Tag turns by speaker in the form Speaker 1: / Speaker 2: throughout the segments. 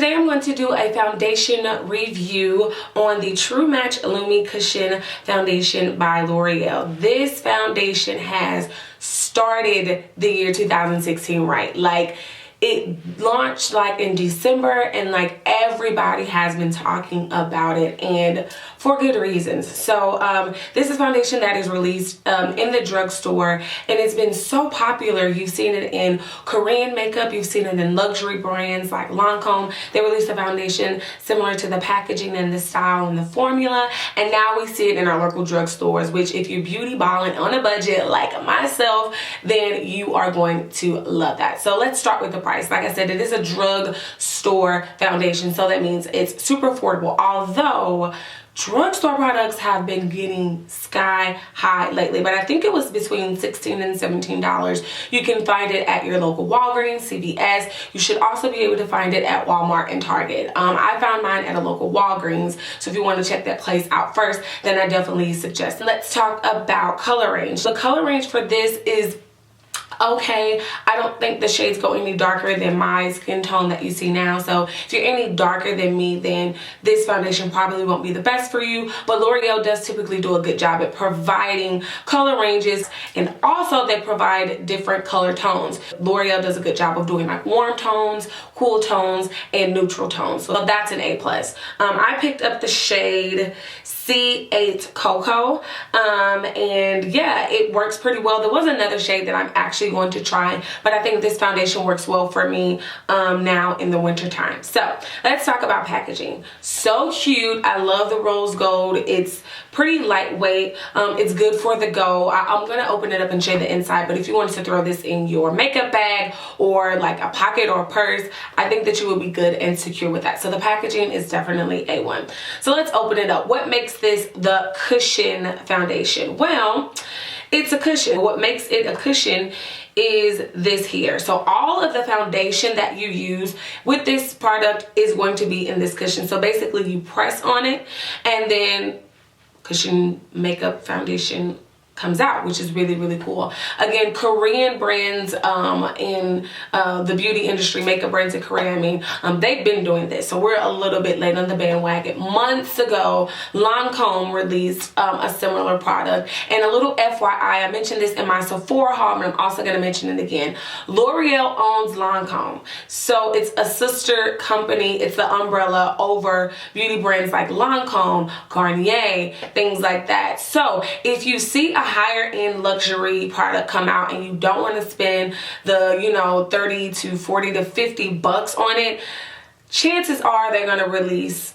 Speaker 1: today I'm going to do a foundation review on the True Match Lumi Cushion Foundation by L'Oreal. This foundation has started the year 2016 right. Like, it launched like in December and like everybody has been talking about it, and for good reasons. So this is foundation that is released in the drugstore, and it's been so popular. You've seen it in Korean makeup, you've seen it in luxury brands like Lancome. They released a foundation similar to the packaging and the style and the formula, and now we see it in our local drugstores, which if you're beauty balling on a budget like myself, then you are going to love that. So let's start with the price. Like I said, it is a drugstore foundation, so that means it's super affordable. Although drugstore products have been getting sky high lately, but I think it was between $16 and $17. You can find it at your local Walgreens, CVS. You should also be able to find it at Walmart and Target. I found mine at a local Walgreens, so if you want to check that place out first, then I definitely suggest. Let's talk about color range. The color range for this is okay. I don't think the shades go any darker than my skin tone that you see now. So if you're any darker than me, then this foundation probably won't be the best for you. But L'Oreal does typically do a good job at providing color ranges, and also they provide different color tones. L'Oreal does a good job of doing like warm tones, cool tones, and neutral tones. So that's an A+. I picked up the shade C8 Cocoa, and yeah, it works pretty well. There was another shade that I'm actually going to try, but I think this foundation works well for me now in the winter time. So let's talk about packaging. So cute. I love the rose gold. It's pretty lightweight. It's good for the go. I'm gonna open it up and show you the inside, but if you wanted to throw this in your makeup bag or like a pocket or a purse, I think that you would be good and secure with that. So the packaging is definitely A1. So let's open it up. What makes this the cushion foundation? Well, it's a cushion. What makes it a cushion is this here. So all of the foundation that you use with this product is going to be in this cushion. So basically you press on it and then cushion makeup foundation comes out, which is really, really cool. Again, Korean brands in the beauty industry, makeup brands in Korea, I mean, they've been doing this. So we're a little bit late on the bandwagon. Months ago, Lancome released a similar product. And a little FYI, I mentioned this in my Sephora haul, but I'm also going to mention it again. L'Oreal owns Lancome. So it's a sister company. It's the umbrella over beauty brands like Lancome, Garnier, things like that. So if you see a higher end luxury product come out and you don't want to spend the, you know, 30 to 40 to 50 bucks on it, chances are they're going to release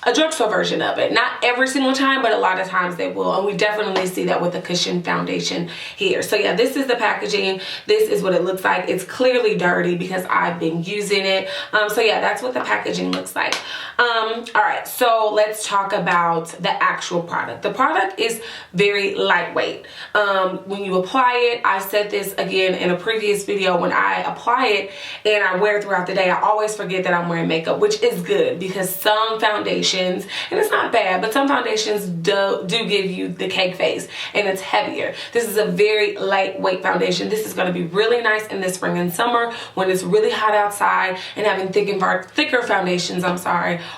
Speaker 1: a drugstore version of it. Not every single time, but a lot of times they will. And we definitely see that with the cushion foundation here. So yeah, this is the packaging. This is what it looks like. It's clearly dirty because I've been using it. So yeah, that's what the packaging looks like. All right, so let's talk about the actual product. The product is very lightweight. When you apply it, I said this again in a previous video, when I apply it and I wear it throughout the day, I always forget that I'm wearing makeup, which is good because some foundations, and it's not bad, but some foundations do give you the cake face and it's heavier. This is a very lightweight foundation. This is going to be really nice in the spring and summer when it's really hot outside, and having thicker foundations,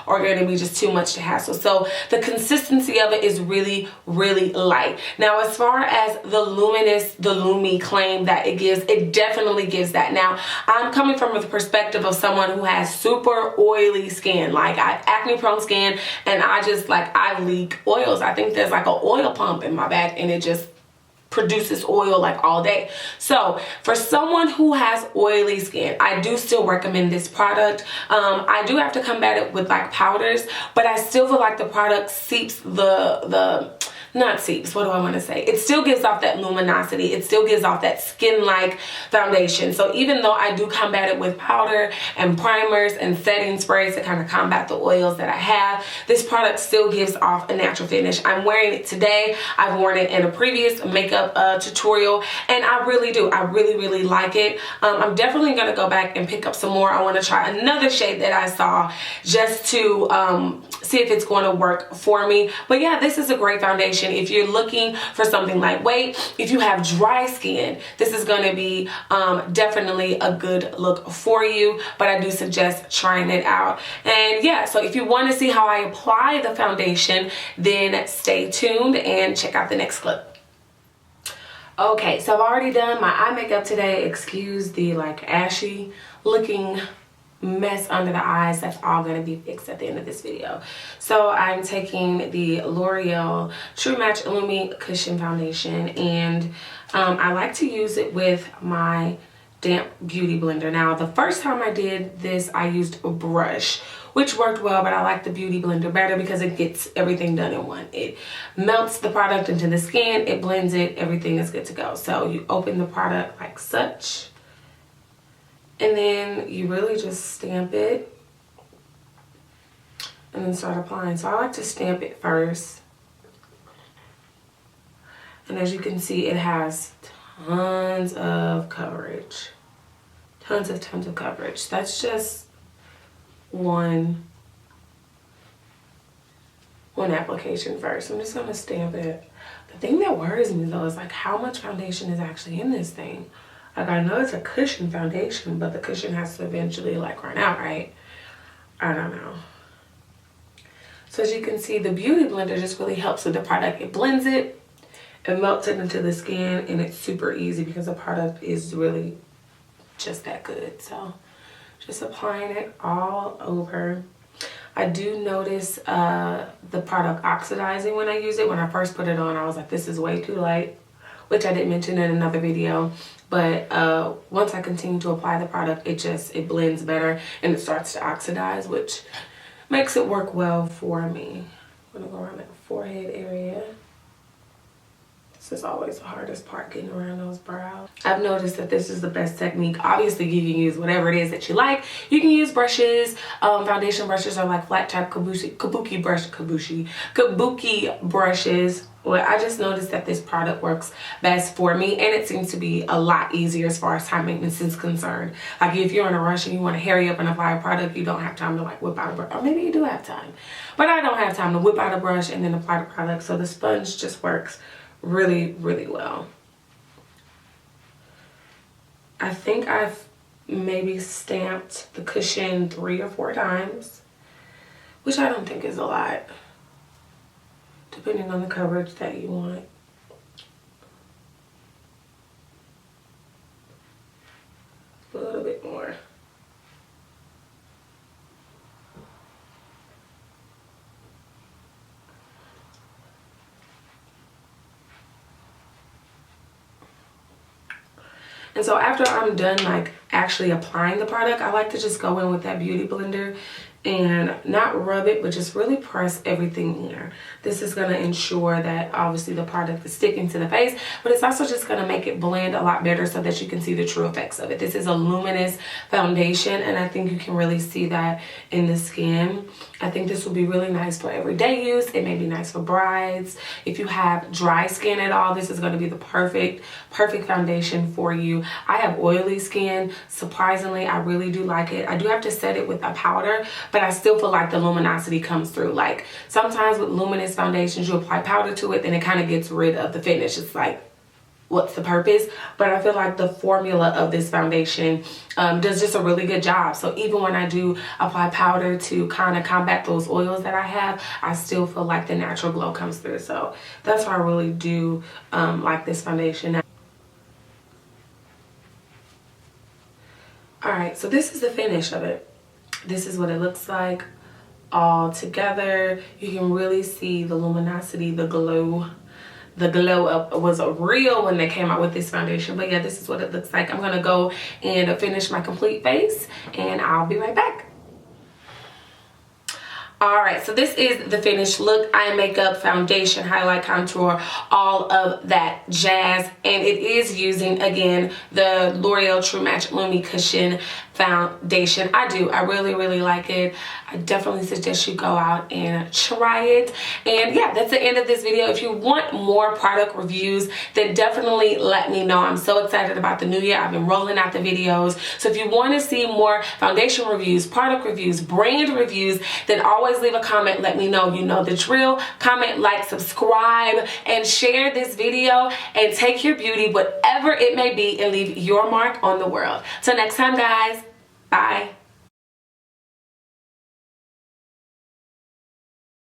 Speaker 1: are going to be just too much to hassle. So the consistency of it is really, really light. Now, as far as the Lumi claim that it gives, it definitely gives that. Now, I'm coming from the perspective of someone who has super oily skin. Like, I have acne prone skin, and I leak oils. I think there's like an oil pump in my back, and it just produces oil like all day. So for someone who has oily skin, I do still recommend this product. I do have to combat it with like powders, but I still feel like the product seeps not seeps, what do I want to say? It still gives off that luminosity. It still gives off that skin-like foundation. So even though I do combat it with powder and primers and setting sprays to kind of combat the oils that I have, this product still gives off a natural finish. I'm wearing it today. I've worn it in a previous makeup tutorial, and I really do. I really, really like it. I'm definitely going to go back and pick up some more. I want to try another shade that I saw just to see if it's going to work for me. But yeah, this is a great foundation. foundation. If you're looking for something lightweight, if you have dry skin, this is going to be definitely a good look for you, but I do suggest trying it out. And yeah, so if you want to see how I apply the foundation, then stay tuned and check out the next clip. Okay, so I've already done my eye makeup today. Excuse the like ashy looking mess under the eyes. That's all going to be fixed at the end of this video. So I'm taking the L'Oreal True Match Lumi Cushion Foundation, and I like to use it with my damp beauty blender. Now, the first time I did this, I used a brush, which worked well, but I like the beauty blender better because it gets everything done in one. It melts the product into the skin, it blends it, everything is good to go. So you open the product like such, and then you really just stamp it and then start applying. So I like to stamp it first. And as you can see, it has tons of coverage. Tons of coverage. That's just one application first. I'm just gonna stamp it. The thing that worries me though is like how much foundation is actually in this thing. Like, I know it's a cushion foundation, but the cushion has to eventually like run out, right? I don't know. So as you can see, the beauty blender just really helps with the product. It blends it, it melts it into the skin, and it's super easy because the product is really just that good. So just applying it all over. I do notice the product oxidizing when I use it. When I first put it on, I was like, this is way too light, which I didn't mention in another video. But once I continue to apply the product, it blends better and it starts to oxidize, which makes it work well for me. I'm gonna go around that forehead area. This is always the hardest part, getting around those brows. I've noticed that this is the best technique. Obviously, you can use whatever it is that you like. You can use brushes. Foundation brushes are like flat top kabuki brushes. Well, I just noticed that this product works best for me, and it seems to be a lot easier as far as time maintenance is concerned. Like, if you're in a rush and you want to hurry up and apply a product, you don't have time to like whip out a brush. Or maybe you do have time, but I don't have time to whip out a brush and then apply the product. So the sponge just works really, really well. I think I've maybe stamped the cushion 3 or 4 times, which I don't think is a lot, depending on the coverage that you want. A little bit more. And so after I'm done like actually applying the product, I like to just go in with that beauty blender and not rub it, but just really press everything in. This is gonna ensure that obviously the product is sticking to the face, but it's also just gonna make it blend a lot better so that you can see the true effects of it. This is a luminous foundation, and I think you can really see that in the skin. I think this will be really nice for everyday use. It may be nice for brides. If you have dry skin at all, this is gonna be the perfect foundation for you. I have oily skin. Surprisingly, I really do like it. I do have to set it with a powder, but I still feel like the luminosity comes through. Like, sometimes with luminous foundations, you apply powder to it and it kind of gets rid of the finish. It's like, what's the purpose? But I feel like the formula of this foundation does just a really good job. So even when I do apply powder to kind of combat those oils that I have, I still feel like the natural glow comes through. So that's why I really do like this foundation. All right, so this is the finish of it. This is what it looks like all together. You can really see the luminosity, the glow. The glow up was real when they came out with this foundation. But yeah, this is what it looks like. I'm gonna go and finish my complete face, and I'll be right back. All right, so this is the finished look. Eye makeup, foundation, highlight, contour, all of that jazz. And it is using, again, the L'Oreal True Match Lumi Cushion foundation. I do. I really like it. I definitely suggest you go out and try it. And yeah, that's the end of this video. If you want more product reviews, then definitely let me know. I'm so excited about the new year. I've been rolling out the videos. So if you want to see more foundation reviews, product reviews, brand reviews, then always leave a comment. Let me know. You know the drill. Comment, like, subscribe, and share this video, and take your beauty, whatever it may be, and leave your mark on the world. Till next time, guys. Bye.